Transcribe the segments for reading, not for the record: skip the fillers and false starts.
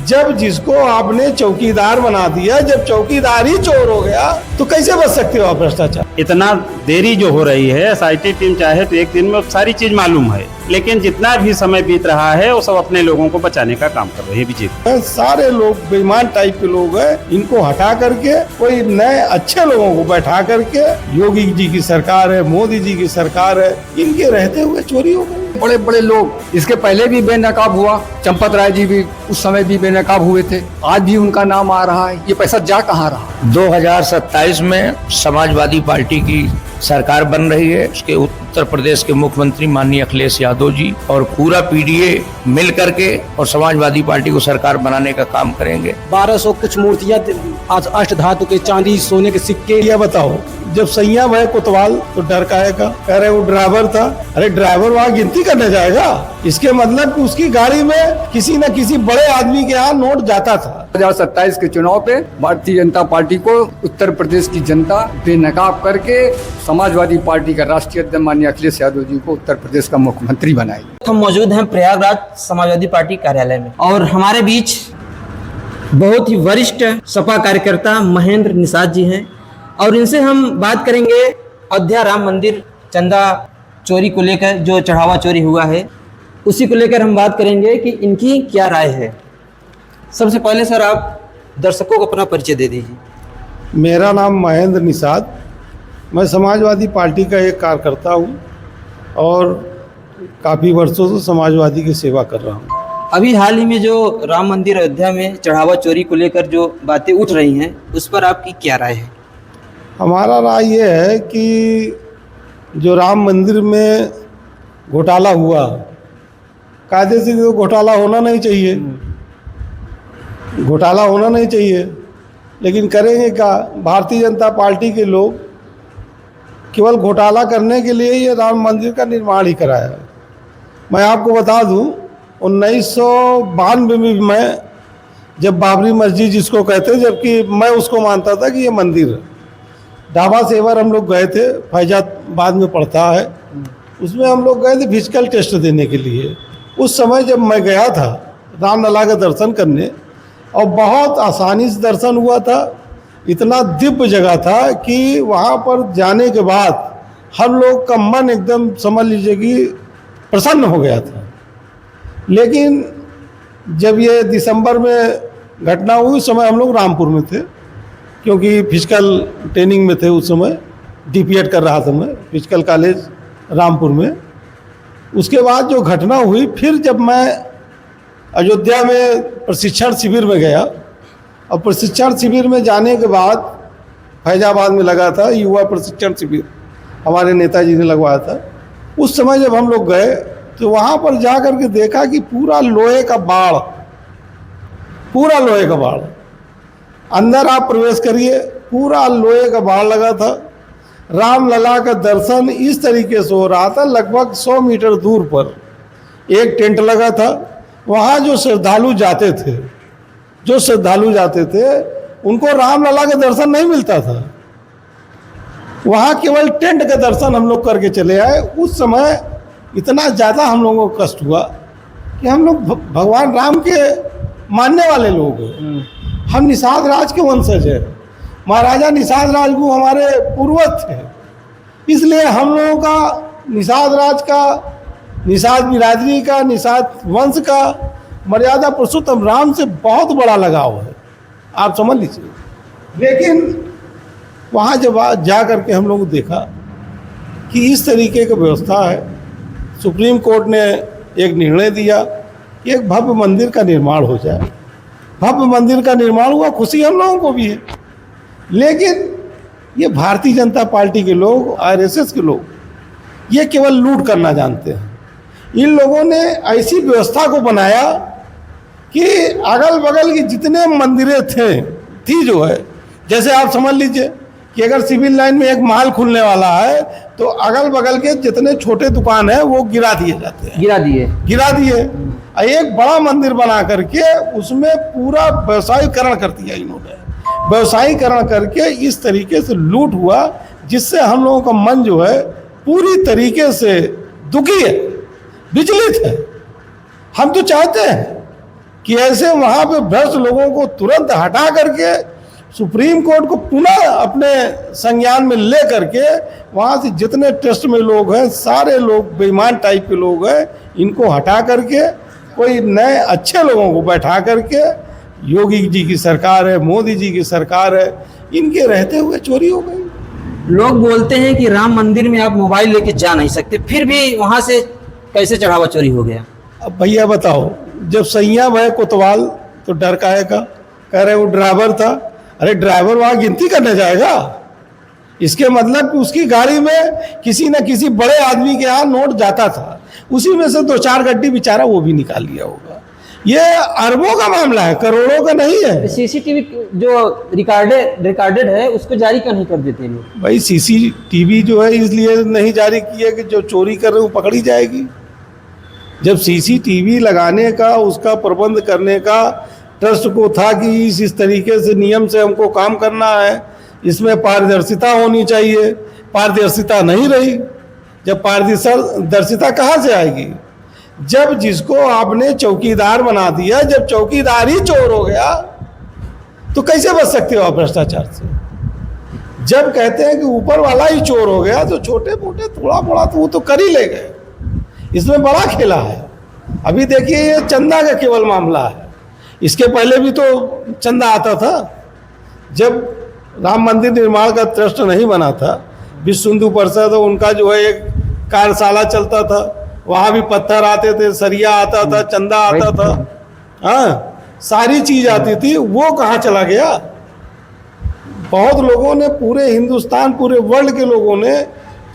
जब जिसको आपने चौकीदार बना दिया, जब चौकीदार ही चोर हो गया तो कैसे बच सकते हो आप भ्रष्टाचार? इतना देरी जो हो रही है, एसआईटी टीम चाहे तो एक दिन में सारी चीज मालूम है, लेकिन जितना भी समय बीत रहा है वो सब अपने लोगों को बचाने का काम कर रहे हैं बीजेपी। सारे लोग बेईमान टाइप के लोग हैं, इनको हटा करके कोई नए अच्छे लोगों को बैठा करके, योगी जी की सरकार है, मोदी जी की सरकार है, इनके रहते हुए चोरी हो गई। बड़े बड़े लोग इसके पहले भी बेनकाब हुआ, चंपत राय जी भी उस समय भी बेनकाब हुए थे, आज भी उनका नाम आ रहा है। ये पैसा जा कहाँ रहा? 2027 में समाजवादी पार्टी की सरकार बन रही है। उसके उत्तर प्रदेश के मुख्यमंत्री माननीय अखिलेश यादव जी और पूरा पीडीए मिल करके और समाजवादी पार्टी को सरकार बनाने का काम करेंगे। 1200 कुछ मूर्तियां, आज अष्ट धातु के चांदी सोने के सिक्के। ये बताओ, जब संयम है कोतवाल तो डर काहे का? कह रहे वो ड्राइवर था, अरे ड्राइवर वहाँ गिनती करने जाएगा? इसके मतलब कि उसकी गाड़ी में किसी न किसी बड़े आदमी के यहाँ नोट जाता था। 2027 के चुनाव पे भारतीय जनता पार्टी को उत्तर प्रदेश की जनता बेनकाब करके समाजवादी पार्टी का राष्ट्रीय अध्यक्ष माननीय अखिलेश यादव जी को उत्तर प्रदेश का मुख्यमंत्री बनाएगी। हम मौजूद हैं प्रयागराज समाजवादी पार्टी कार्यालय में और हमारे बीच बहुत ही वरिष्ठ सपा कार्यकर्ता महेंद्र निषाद जी हैं और इनसे हम बात करेंगे अयोध्या राम मंदिर चंदा चोरी को लेकर, जो चढ़ावा चोरी हुआ है उसी को लेकर हम बात करेंगे कि इनकी क्या राय है। सबसे पहले सर आप दर्शकों को अपना परिचय दे दीजिए। मेरा नाम महेंद्र निषाद, मैं समाजवादी पार्टी का एक कार्यकर्ता हूँ और काफ़ी वर्षों से समाजवादी की सेवा कर रहा हूँ। अभी हाल ही में जो राम मंदिर अयोध्या में चढ़ावा चोरी को लेकर जो बातें उठ रही हैं उस पर आपकी क्या राय है? हमारा राय ये है कि जो राम मंदिर में घोटाला हुआ, कायदे से तो घोटाला होना नहीं चाहिए, घोटाला होना नहीं चाहिए, लेकिन करेंगे क्या? भारतीय जनता पार्टी के लोग केवल घोटाला करने के लिए ये राम मंदिर का निर्माण ही कराया है। मैं आपको बता दूं, 1992 में मैं, जब बाबरी मस्जिद जिसको कहते हैं, जबकि मैं उसको मानता था कि ये मंदिर है, ढाबा सेवर हम लोग गए थे, फैजाबाद में पड़ता है, उसमें हम लोग गए थे फिजिकल टेस्ट देने के लिए। उस समय जब मैं गया था रामलला का दर्शन करने, और बहुत आसानी से दर्शन हुआ था, इतना दिव्य जगह था कि वहाँ पर जाने के बाद हम लोग का मन एकदम समझ लीजिए कि प्रसन्न हो गया था। लेकिन जब ये दिसंबर में घटना हुई, उस समय हम लोग रामपुर में थे, क्योंकि फिजिकल ट्रेनिंग में थे उस समय, डीपीएड कर रहा था मैं फिजिकल कॉलेज रामपुर में। उसके बाद जो घटना हुई, फिर जब मैं अयोध्या में प्रशिक्षण शिविर में गया, और प्रशिक्षण शिविर में जाने के बाद फैजाबाद में लगा था युवा प्रशिक्षण शिविर, हमारे नेताजी ने लगवाया था। उस समय जब हम लोग गए तो वहाँ पर जा कर के देखा कि पूरा लोहे का बाड़, पूरा लोहे का बाड़, अंदर आप प्रवेश करिए, पूरा लोहे का बाड़ लगा था। रामलला का दर्शन इस तरीके से हो रहा था, लगभग 100 मीटर दूर पर एक टेंट लगा था। वहाँ जो श्रद्धालु जाते थे, उनको रामलला का दर्शन नहीं मिलता था। वहाँ केवल टेंट का दर्शन हम लोग करके चले आए। उस समय इतना ज़्यादा हम लोगों को कष्ट हुआ कि हम लोग भगवान राम के मानने वाले लोग हैं, हम निषाद राज के वंशज हैं, महाराजा निषाद राज को हमारे पूर्वज थे, इसलिए हम लोगों का निषाद राज का, निषाद बिरादरी का, निषाद वंश का मर्यादा पुरुषोत्तम राम से बहुत बड़ा लगाव है, आप समझ लीजिए। लेकिन वहाँ जब जा कर के हम लोग देखा कि इस तरीके की व्यवस्था है, सुप्रीम कोर्ट ने एक निर्णय दिया कि एक भव्य मंदिर का निर्माण हो जाए। भव्य मंदिर का निर्माण हुआ, खुशी हम लोगों को भी है, लेकिन ये भारतीय जनता पार्टी के लोग, आरएसएस के लोग, ये केवल लूट करना जानते हैं। इन लोगों ने ऐसी व्यवस्था को बनाया कि अगल बगल की जितने मंदिरें थी जो है, जैसे आप समझ लीजिए कि अगर सिविल लाइन में एक माल खुलने वाला है तो अगल बगल के जितने छोटे दुकान है वो गिरा दिए जाते हैं, गिरा दिए। एक बड़ा मंदिर बना करके उसमें पूरा व्यवसायीकरण कर दिया इन्होंने। व्यवसायीकरण करके इस तरीके से लूट हुआ, जिससे हम लोगों का मन जो है पूरी तरीके से दुखी है, विचलित है। हम तो चाहते हैं कि ऐसे वहाँ पे भ्रष्ट लोगों को तुरंत हटा करके सुप्रीम कोर्ट को पुनः अपने संज्ञान में ले करके वहाँ से जितने ट्रस्ट में लोग हैं सारे लोग बेईमान टाइप के लोग हैं, इनको हटा करके कोई नए अच्छे लोगों को बैठा करके, योगी जी की सरकार है, मोदी जी की सरकार है, इनके रहते हुए चोरी हो गई। लोग बोलते हैं कि राम मंदिर में आप मोबाइल लेके जा नहीं सकते, फिर भी वहां से कैसे चढ़ावा चोरी हो गया? अब भैया बताओ, जब सैया भय कोतवाल तो डर काहे का? कह रहे वो ड्राइवर था। अरे ड्राइवर वहाँ गिनती करने जाएगा? इसके मतलब कि उसकी गाड़ी में किसी न किसी बड़े आदमी के यहाँ नोट जाता था, उसी में से 2-4 गड्डी बेचारा वो भी निकाल लिया होगा। ये अरबों का मामला है, करोड़ों का नहीं है। सीसीटीवी जो रिकॉर्डेड है उसको जारी क्यों नहीं कर देते लोग? भाई सीसीटीवी जो है इसलिए नहीं जारी किया कि जो चोरी कर रहे वो पकड़ी जाएगी। जब सीसीटीवी लगाने का, उसका प्रबंध करने का ट्रस्ट को था कि इस तरीके से नियम से हमको काम करना है, इसमें पारदर्शिता होनी चाहिए, पारदर्शिता नहीं रही। जब पारदर्शिता कहाँ से आएगी? जब जिसको आपने चौकीदार बना दिया, जब चौकीदार ही चोर हो गया तो कैसे बच सकते हो आप भ्रष्टाचार से? जब कहते हैं कि ऊपर वाला ही चोर हो गया तो छोटे मोटे थोड़ा बड़ा तो वो तो कर ही ले गए। इसमें बड़ा खेला है। अभी देखिए ये चंदा का केवल मामला है, इसके पहले भी तो चंदा आता था। जब राम मंदिर निर्माण का ट्रस्ट नहीं बना था, विश्व हिंदू परिषद, उनका जो है एक कार्यशाला चलता था, वहाँ भी पत्थर आते थे, सरिया आता था, चंदा आता था, हाँ सारी चीज आती थी। वो कहाँ चला गया? बहुत लोगों ने, पूरे हिंदुस्तान, पूरे वर्ल्ड के लोगों ने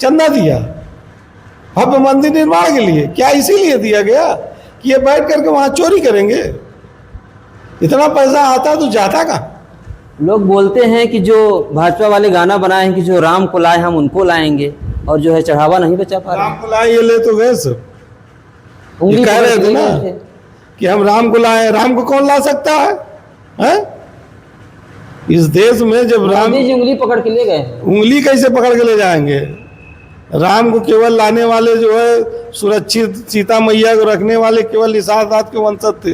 चंदा दिया भव्य मंदिर निर्माण के लिए। क्या इसीलिए दिया गया कि ये बैठ करके वहाँ चोरी करेंगे? इतना पैसा आता तो जाता कहाँ? लोग बोलते हैं कि जो भाजपा वाले गाना बनाए हैं कि जो राम को लाए हम उनको लाएंगे, और जो है चढ़ावा नहीं बचा पा रहे। राम को लाए, ये ले तो गए सब। ये कह रहे थे ना कि हम राम को लाए। राम को कौन ला सकता है? इस देश में जब राम जी उंगली पकड़ के ले गए, उंगली कैसे पकड़ के ले जाएंगे? राम को केवल लाने वाले जो है सुरक्षित सीता मैया को रखने वाले केवल निषाद राज के वंशज थे।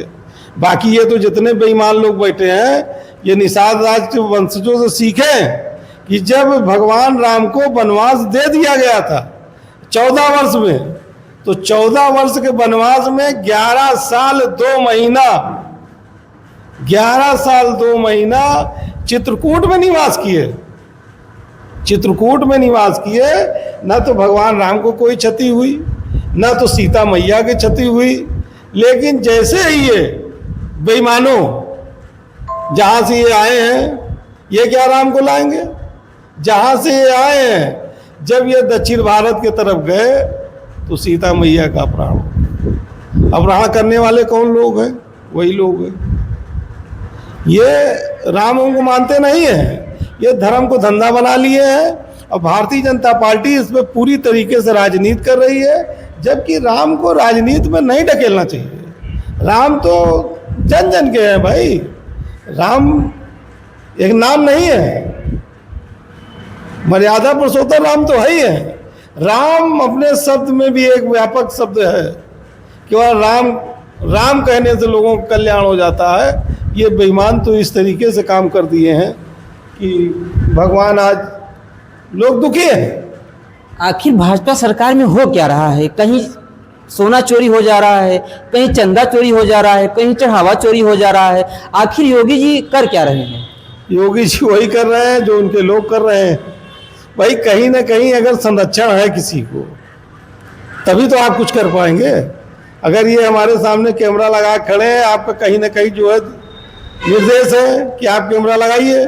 बाकी ये तो जितने बेईमान लोग बैठे हैं, ये निषाद राज के वंशजों से सीखें कि जब भगवान राम को वनवास दे दिया गया था 14 वर्ष में, तो 14 वर्ष के वनवास में 11 साल 2 महीना 11 साल 2 महीना चित्रकूट में निवास किए। चित्रकूट में निवास किए। न तो भगवान राम को कोई क्षति हुई, न तो सीता मैया की क्षति हुई। लेकिन जैसे ही ये बेईमानों जहाँ से ये आए हैं, ये क्या राम को लाएंगे? जहाँ से ये आए हैं, जब ये दक्षिण भारत के तरफ गए तो सीता मैया का अपहरण। अपहरण करने वाले कौन लोग हैं? वही लोग हैं। ये राम को मानते नहीं हैं, ये धर्म को धंधा बना लिए हैं। और भारतीय जनता पार्टी इसमें पूरी तरीके से राजनीति कर रही है, जबकि राम को राजनीति में नहीं ढकेलना चाहिए। राम तो जन जन के हैं भाई। राम एक नाम नहीं है, मर्यादा पुरुषोत्तम राम तो है ही है। राम अपने शब्द में भी एक व्यापक शब्द है, केवल राम राम कहने से लोगों का कल्याण हो जाता है। ये बेईमान तो इस तरीके से काम कर दिए हैं कि भगवान, आज लोग दुखी हैं। आखिर भाजपा सरकार में हो क्या रहा है? कहीं सोना चोरी हो जा रहा है, कहीं चंदा चोरी हो जा रहा है, कहीं चढ़ावा चोरी हो जा रहा है। आखिर योगी जी कर क्या रहे हैं? योगी जी वही कर रहे हैं जो उनके लोग कर रहे हैं। भाई कहीं ना कहीं अगर संरक्षण है किसी को, तभी तो आप कुछ कर पाएंगे। अगर ये हमारे सामने कैमरा लगा खड़े हैं, आपका कहीं ना कहीं जो है निर्देश है कि आप कैमरा लगाइए,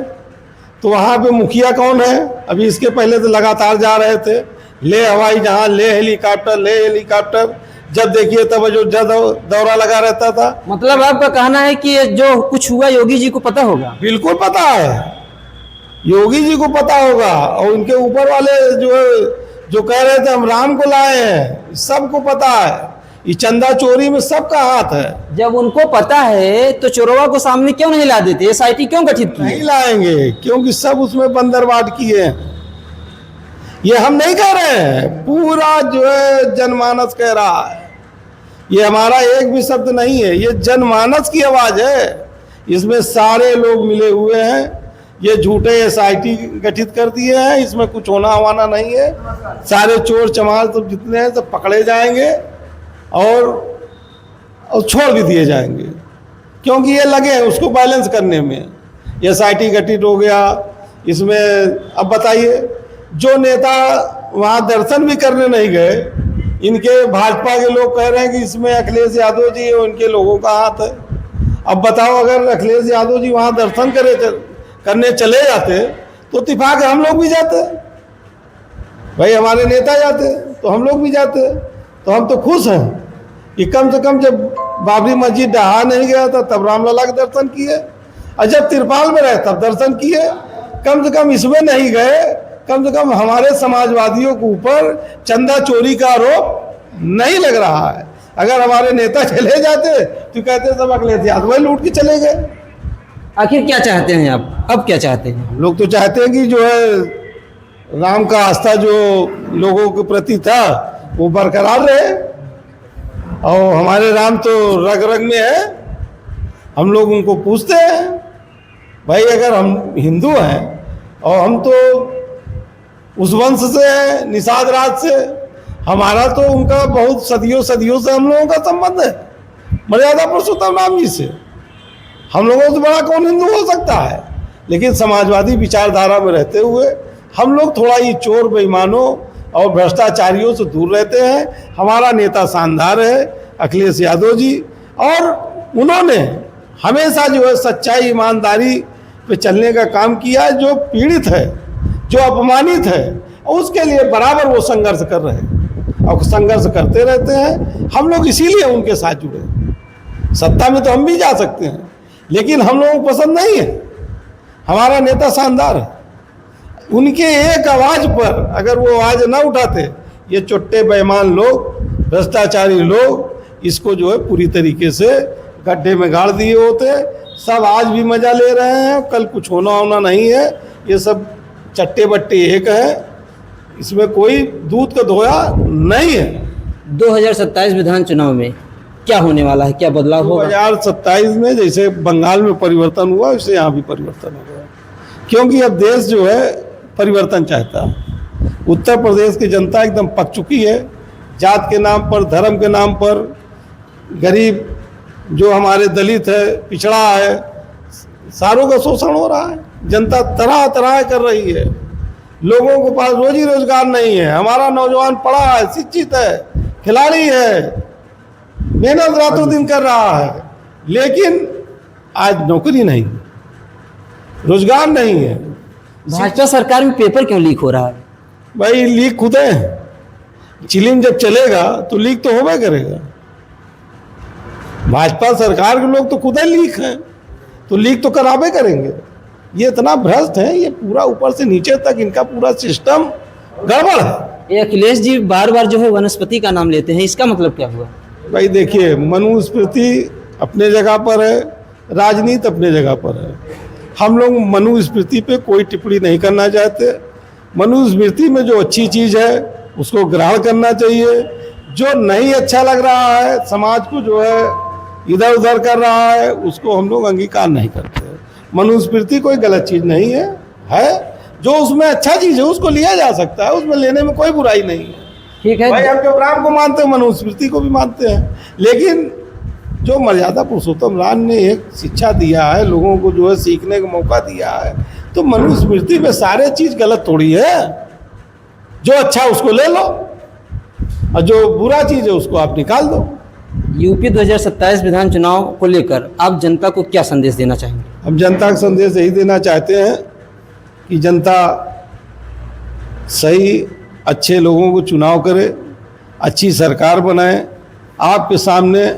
तो वहाँ पे मुखिया कौन है? अभी इसके पहले तो लगातार जा रहे थे, ले हवाई जहाज, ले हेलीकॉप्टर, जब देखिए तब जो दौरा लगा रहता था। मतलब आपका कहना है कि जो कुछ हुआ योगी जी को पता होगा? बिल्कुल पता है, योगी जी को पता होगा। और उनके ऊपर वाले जो कह रहे थे हम राम को लाए हैं, सबको पता है। ये चंदा चोरी में सबका हाथ है। जब उनको पता है तो चोरवा को सामने क्यों नहीं ला देते? एसआईटी क्यों गठित की? नहीं लाएंगे, क्योंकि सब उसमें बंदरबाट किए हैं। ये हम नहीं कह रहे हैं, पूरा जो है जनमानस कह रहा है। ये हमारा एक भी शब्द नहीं है, ये जनमानस की आवाज है। इसमें सारे लोग मिले हुए हैं। ये झूठे SIT गठित कर दिए हैं, इसमें कुछ होना हवाना नहीं है। सारे चोर चमार सब जितने हैं सब पकड़े जाएंगे और छोड़ भी दिए जाएंगे, क्योंकि ये लगे हैं उसको बैलेंस करने में। SIT गठित हो गया इसमें। अब बताइए, जो नेता वहाँ दर्शन भी करने नहीं गए, इनके भाजपा के लोग कह रहे हैं कि इसमें अखिलेश यादव जी और इनके लोगों का हाथ है। अब बताओ, अगर अखिलेश यादव जी वहाँ दर्शन करने चले जाते तो इत्तेफाक हम लोग भी जाते, भाई हमारे नेता जाते तो हम लोग भी जाते। तो हम तो खुश हैं कि कम से कम जब बाबरी मस्जिद ढहा नहीं गया था तब रामलला के दर्शन किए, और जब तिरपाल में रहे तब दर्शन किए। कम से कम इसमें नहीं गए, कम से कम हमारे समाजवादियों के ऊपर चंदा चोरी का आरोप नहीं लग रहा है। अगर हमारे नेता चले जाते तो कहते सब अखिलेश यादव लूट के चले गए। आखिर क्या चाहते हैं आप, अब क्या चाहते हैं? हम लोग तो चाहते हैं कि जो है राम का आस्था जो लोगों के प्रति था वो बरकरार रहे, और हमारे राम तो रग रग में है। हम लोग उनको पूछते हैं, भाई अगर हम हिंदू हैं और हम तो उस वंश से हैं, निषाद राज से, हमारा तो उनका बहुत सदियों से हम लोगों का संबंध है, मर्यादा पुरुषोत्तम राम जी से। हम लोगों से बड़ा कौन हिंदू हो सकता है? लेकिन समाजवादी विचारधारा में रहते हुए हम लोग थोड़ा ये चोर बेईमानों और भ्रष्टाचारियों से दूर रहते हैं। हमारा नेता शानदार है अखिलेश यादव जी, और उन्होंने हमेशा जो है सच्चाई ईमानदारी पे चलने का काम किया है। जो पीड़ित है, जो अपमानित है, और उसके लिए बराबर वो संघर्ष कर रहे हैं और संघर्ष करते रहते हैं। हम लोग इसीलिए उनके साथ जुड़े हैं। सत्ता में तो हम भी जा सकते हैं, लेकिन हम लोगों को पसंद नहीं है। हमारा नेता शानदार है, उनके एक आवाज पर अगर वो आवाज ना उठाते, ये चुट्टे बेईमान लोग, भ्रष्टाचारी लोग इसको जो है पूरी तरीके से गड्ढे में गाड़ दिए होते। सब आज भी मजा ले रहे हैं, कल कुछ होना नहीं है। ये सब चट्टे बट्टे एक है, इसमें कोई दूध का धोया नहीं है। 2027 विधान चुनाव में क्या होने वाला है, क्या बदलाव होगा? 2027 में जैसे बंगाल में परिवर्तन हुआ वैसे यहाँ भी परिवर्तन होगा, क्योंकि अब देश जो है परिवर्तन चाहता है। उत्तर प्रदेश की जनता एकदम पक चुकी है। जात के नाम पर, धर्म के नाम पर, गरीब जो हमारे दलित है, पिछड़ा है, सारों का शोषण हो रहा है। जनता तरह तरह कर रही है। लोगों के पास रोजी रोजगार नहीं है। हमारा नौजवान पढ़ा है, शिक्षित है, खिलाड़ी है, मेहनत रातों दिन कर रहा है, लेकिन आज नौकरी नहीं, रोजगार नहीं है। भाजपा सरकार में पेपर क्यों लीक हो रहा है? भाई लीक खुद है, चिलिम जब चलेगा तो लीक तो होगा करेगा। भाजपा सरकार के लोग तो खुद ही लीक हैं, तो लीक तो करावे करेंगे। ये इतना भ्रष्ट है, ये पूरा ऊपर से नीचे तक इनका पूरा सिस्टम गड़बड़ है। ये अखिलेश जी बार बार जो है वनस्पति का नाम लेते हैं, इसका मतलब क्या हुआ? भाई देखिए, मनुस्मृति अपने जगह पर है, राजनीति अपने जगह पर है। हम लोग मनुस्मृति पे कोई टिप्पणी नहीं करना चाहते। मनुस्मृति में जो अच्छी चीज़ है उसको ग्रहण करना चाहिए। जो नहीं अच्छा लग रहा है, समाज को जो है इधर उधर कर रहा है, उसको हम लोग अंगीकार नहीं करते। मनुस्मृति कोई गलत चीज़ नहीं है, जो उसमें अच्छा चीज़ है उसको लिया जा सकता है, उसमें लेने में कोई बुराई नहीं है। ठीक है भाई हम जो राम को मानते हैं मनुस्मृति को भी मानते हैं, लेकिन जो मर्यादा पुरुषोत्तम राम ने एक शिक्षा दिया है, लोगों को जो है सीखने का मौका दिया है, तो मनुस्मृति में सारे चीज़ गलत थोड़ी है। जो अच्छा उसको ले लो और जो बुरा चीज़ है उसको आप निकाल दो। यूपी 2027 विधान चुनाव को लेकर आप जनता को क्या संदेश देना चाहेंगे? हम जनता का संदेश यही देना चाहते हैं कि जनता सही अच्छे लोगों को चुनाव करे, अच्छी सरकार बनाए। आपके सामने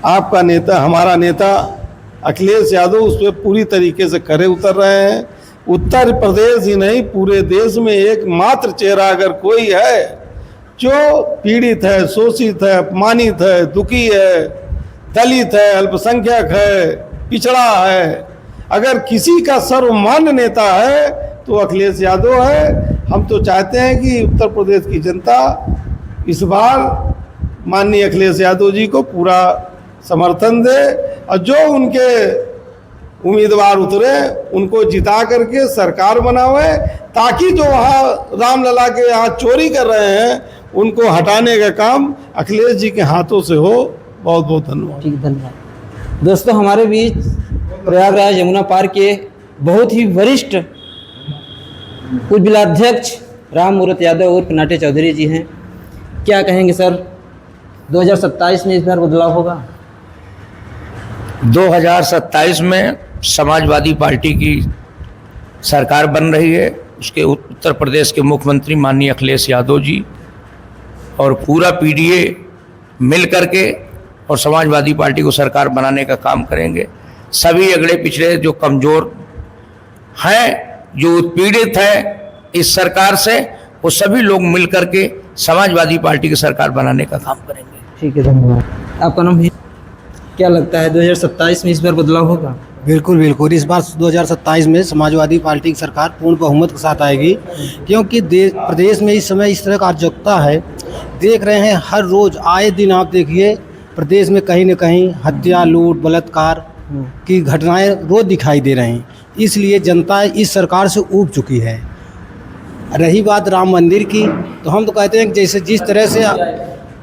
आपका नेता, हमारा नेता अखिलेश यादव उस पर पूरी तरीके से खरे उतर रहे हैं। उत्तर प्रदेश ही नहीं, पूरे देश में एकमात्र चेहरा अगर कोई है जो पीड़ित है, शोषित है, अपमानित है, दुखी है, दलित है, अल्पसंख्यक है, पिछड़ा है, अगर किसी का सर्वमान्य नेता है तो अखिलेश यादव है। हम तो चाहते हैं कि उत्तर प्रदेश की जनता इस बार माननीय अखिलेश यादव जी को पूरा समर्थन दे और जो उनके उम्मीदवार उतरे उनको जिता करके सरकार बनावे, ताकि जो वहाँ रामलला के यहाँ चोरी कर रहे हैं उनको हटाने का काम अखिलेश जी के हाथों से हो। बहुत बहुत धन्यवाद। ठीक, धन्यवाद। दोस्तों, हमारे बीच प्रयागराज यमुना पार्क के बहुत ही वरिष्ठ कुल जिलाध्यक्ष राम मूरत यादव उर्फ नाटे चौधरी जी हैं। क्या कहेंगे सर, 2027 में इस बार बदलाव होगा? 2027 में समाजवादी पार्टी की सरकार बन रही है। उसके उत्तर प्रदेश के मुख्यमंत्री माननीय अखिलेश यादव जी और पूरा पीडीए मिल करके और समाजवादी पार्टी को सरकार बनाने का काम करेंगे। सभी अगड़े पिछड़े जो कमज़ोर हैं, जो उत्पीड़ित हैं इस सरकार से, वो सभी लोग मिल करके समाजवादी पार्टी की सरकार बनाने का काम करेंगे। ठीक है, धन्यवाद। आपका नाम है? क्या लगता है 2027 में इस बार बदलाव होगा? बिल्कुल बिल्कुल, इस बार 2027 में समाजवादी पार्टी की सरकार पूर्ण बहुमत के साथ आएगी, क्योंकि प्रदेश में इस समय इस तरह का अराजकता है। देख रहे हैं हर रोज़ आए दिन आप देखिए प्रदेश में कहीं न कहीं हत्या, लूट, बलात्कार की घटनाएं रोज़ दिखाई दे रही हैं। इसलिए जनता इस सरकार से ऊब चुकी है। रही बात राम मंदिर की, तो हम तो कहते हैं कि जैसे जिस तरह से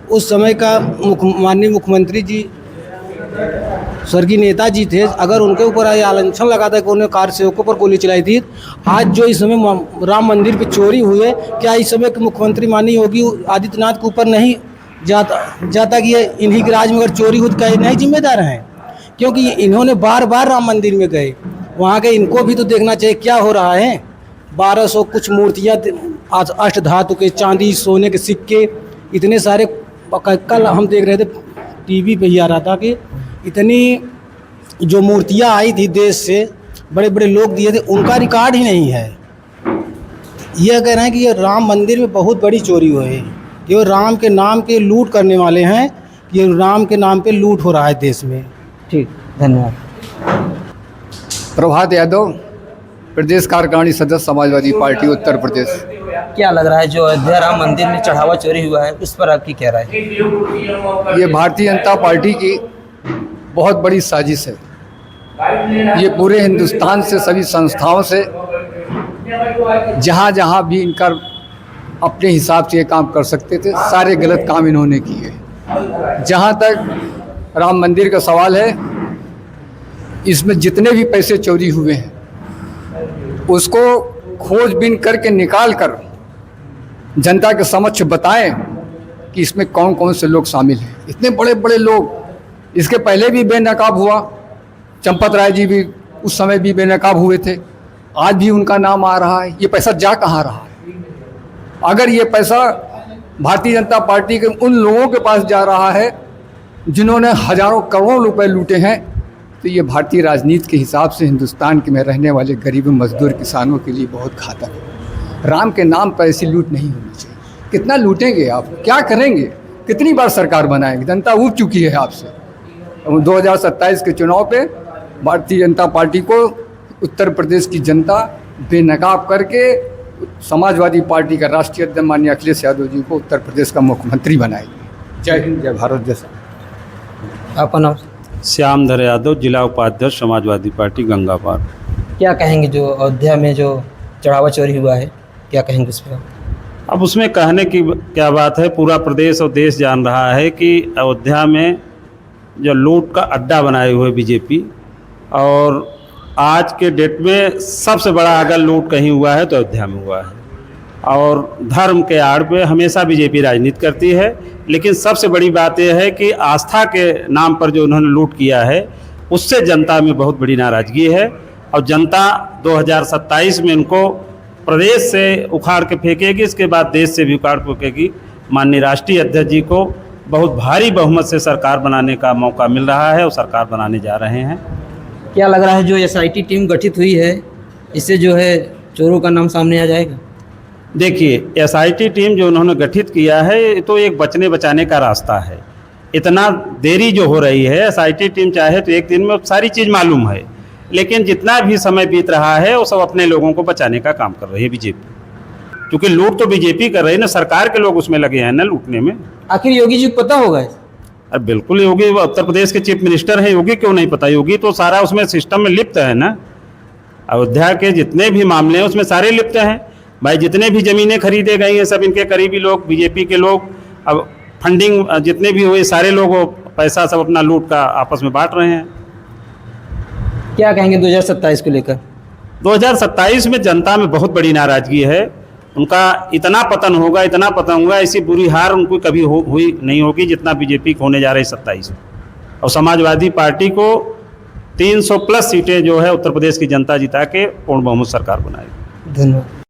उस समय का माननीय मुख्यमंत्री जी स्वर्गीय नेताजी थे, अगर उनके ऊपर ये आलंछन लगा था कि उन्होंने कार सेवकों पर गोली चलाई थी, आज जो इस समय राम मंदिर पे चोरी हुए, क्या इस समय के मुख्यमंत्री माननीय योगी आदित्यनाथ के ऊपर नहीं जाता कि ये इन्हीं के राज में अगर चोरी हुई तो क्या नहीं जिम्मेदार हैं? क्योंकि इन्होंने बार बार राम मंदिर में गए, वहाँ के इनको भी तो देखना चाहिए क्या हो रहा है। 1200 कुछ मूर्तियाँ, अष्ट धातु के, चांदी सोने के सिक्के, इतने सारे। कल हम देख रहे थे टीवी पे ही आ रहा था कि इतनी जो मूर्तियाँ आई थी देश से, बड़े बड़े लोग दिए थे, उनका रिकॉर्ड ही नहीं है। यह कह रहे हैं कि ये राम मंदिर में बहुत बड़ी चोरी हुई है, ये राम के नाम के लूट करने वाले हैं, ये राम के नाम पे लूट हो रहा है देश में। ठीक, धन्यवाद। प्रभात यादव, प्रदेश कार्यकारिणी सदस्य समाजवादी पार्टी उत्तर प्रदेश। क्या लग रहा है जो अयोध्या राम मंदिर में चढ़ावा चोरी हुआ है उस पर आपकी क्या राय है? ये भारतीय जनता पार्टी की बहुत बड़ी साजिश है। ये पूरे हिंदुस्तान से, सभी संस्थाओं से, जहाँ जहाँ भी इनका अपने हिसाब से ये काम कर सकते थे, सारे गलत काम इन्होंने किए। जहाँ तक राम मंदिर का सवाल है, इसमें जितने भी पैसे चोरी हुए हैं उसको खोजबीन करके निकाल कर जनता के समक्ष बताएं कि इसमें कौन कौन से लोग शामिल हैं। इतने बड़े बड़े लोग, इसके पहले भी बेनकाब हुआ, चंपत राय जी भी उस समय भी बेनकाब हुए थे, आज भी उनका नाम आ रहा है। ये पैसा जा कहाँ रहा है? अगर ये पैसा भारतीय जनता पार्टी के उन लोगों के पास जा रहा है जिन्होंने हजारों करोड़ों रुपए लूटे हैं, तो ये भारतीय राजनीति के हिसाब से हिंदुस्तान के में रहने वाले गरीब मजदूर किसानों के लिए बहुत घातक है। राम के नाम पर ऐसी लूट नहीं होनी चाहिए। कितना लूटेंगे आप, क्या करेंगे, कितनी बार सरकार बनाएंगे? जनता ऊब चुकी है आपसे। 2027 के चुनाव पे भारतीय जनता पार्टी को उत्तर प्रदेश की जनता बेनकाब करके समाजवादी पार्टी का राष्ट्रीय अध्यक्ष माननीय अखिलेश यादव जी को उत्तर प्रदेश का मुख्यमंत्री बनाएगी। जय हिंद, जय भारत। जैसा आपका नाम? श्यामधर यादव, जिला उपाध्यक्ष समाजवादी पार्टी गंगापार। क्या कहेंगे जो अयोध्या में जो चढ़ावा चोरी हुआ है, क्या कहेंगे उस पर? अब उसमें कहने की क्या बात है, पूरा प्रदेश और देश जान रहा है कि अयोध्या में जो लूट का अड्डा बनाए हुए बीजेपी, और आज के डेट में सबसे बड़ा अगर लूट कहीं हुआ है तो अयोध्या में हुआ है। और धर्म के आड़ पे हमेशा बीजेपी राजनीति करती है, लेकिन सबसे बड़ी बात यह है कि आस्था के नाम पर जो उन्होंने लूट किया है उससे जनता में बहुत बड़ी नाराज़गी है। और जनता 2027 में इनको प्रदेश से उखाड़ के फेंकेगी, इसके बाद देश से भी उखाड़ फेंकेगी। माननीय राष्ट्रीय अध्यक्ष जी को बहुत भारी बहुमत से सरकार बनाने का मौका मिल रहा है और सरकार बनाने जा रहे हैं। क्या लग रहा है जो एसआईटी टीम गठित हुई है, इससे जो है चोरों का नाम सामने आ जाएगा? देखिए, एसआईटी टीम जो उन्होंने गठित किया है ये तो एक बचने बचाने का रास्ता है। इतना देरी जो हो रही है, एसआईटी टीम चाहे तो एक दिन में सारी चीज़ मालूम है, लेकिन जितना भी समय बीत रहा है वो सब अपने लोगों को बचाने का काम कर रही है बीजेपी। क्योंकि लूट तो बीजेपी कर रही है ना, सरकार के लोग उसमें लगे हैं ना लूटने में। आखिर योगी जी को पता होगा इस? अरे बिल्कुल, योगी उत्तर प्रदेश के चीफ मिनिस्टर हैं, योगी क्यों नहीं पता? योगी तो सारा उसमें सिस्टम में लिप्त है ना। अयोध्या के जितने भी मामले हैं उसमें सारे लिप्त हैं भाई। जितने भी ज़मीनें खरीदे गई हैं सब इनके करीबी लोग, बीजेपी के लोग। अब फंडिंग जितने भी हुए सारे लोग वो पैसा सब अपना लूट का आपस में बांट रहे हैं। क्या कहेंगे 2027 को लेकर? 2027 में जनता में बहुत बड़ी नाराज़गी है। उनका इतना पतन होगा, इतना पतन होगा, ऐसी बुरी हार उनको कभी हुई नहीं होगी जितना बीजेपी को होने जा रही है 27 में। और समाजवादी पार्टी को 300 प्लस सीटें जो है उत्तर प्रदेश की जनता जिता के पूर्ण बहुमत सरकार बनाएगी। धन्यवाद।